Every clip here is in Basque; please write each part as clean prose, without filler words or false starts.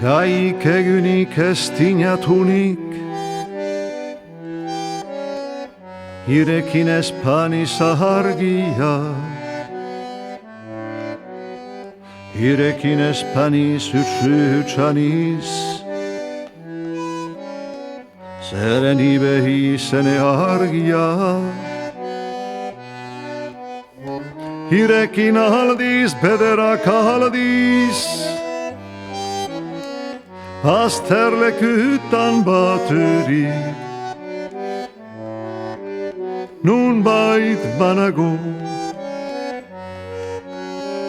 Gaik egunik ez tinatunik, irekin espaniz argia, irekin espaniz hutsu-hutsaniz, zeren ibehi zene argia. Irekin aldiz, bederak aldiz, azterlekutan baturik, nun bait banago,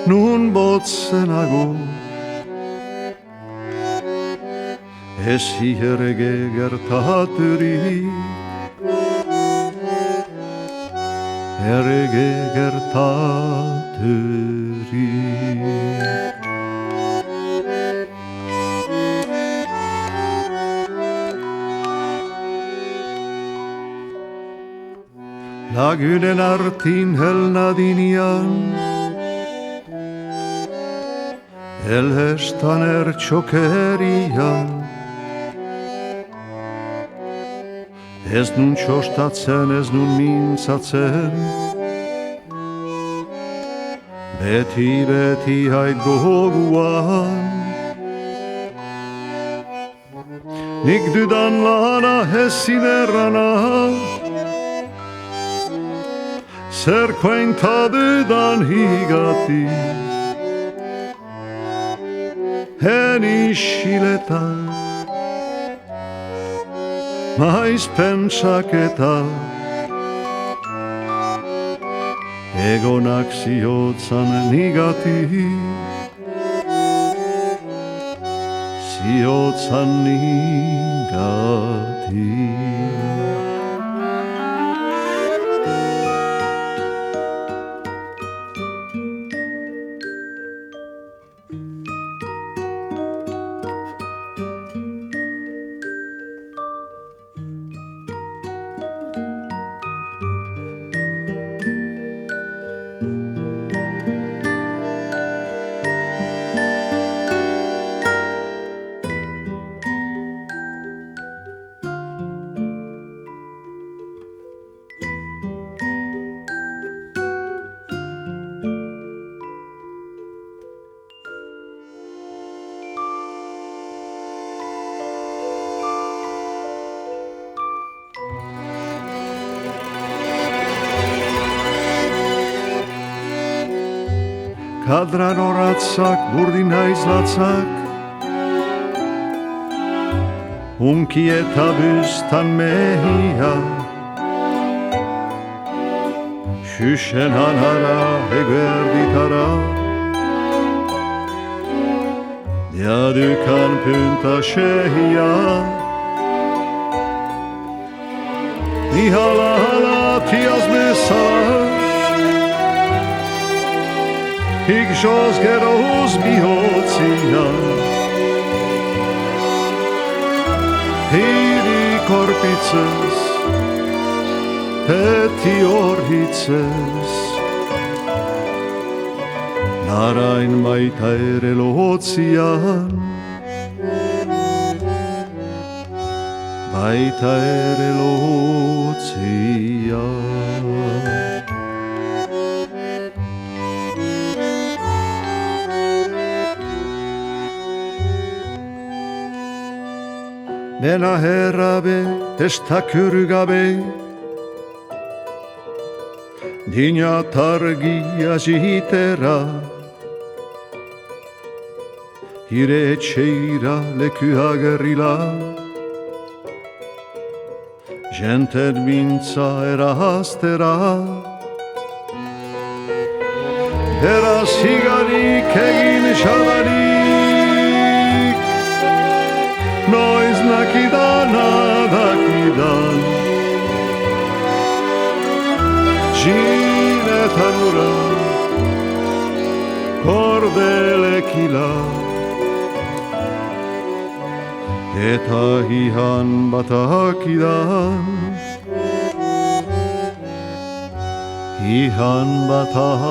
nun botzenago, ez hierege gertaturik, erege gertaturik. Lagunen artin helnadinian, elhestan ertxokerian, ez nun txostatzen, ez nun mintzatzen, beti hait goguan. Nik dudan lana ezin errana, zer kuenta dudan higati, en isileta, maiz pentsaketa, egonak ziotzan nigati, ziotzan nigati. Kadran horatzak, burdin haiz latzak, unki eta büstan mehia, xuxen anara, eguerditara, diadukan punta xehia, nihala hala tiaz mesala, ik zos geroz bihotzia, hiri korpitzez, eti orhitzez, narain baita ere lotzian, baita ere lotzian. Dena herrabe, testakür gabe, dina targia zitera, hire etxeira leku agerrila, jenten mintza erahaztera, beraz higarik egin xalarik, noiz nakidan adakidan, zinetan ura, kordelekila, eta hihan batakidan, hihan batakidan.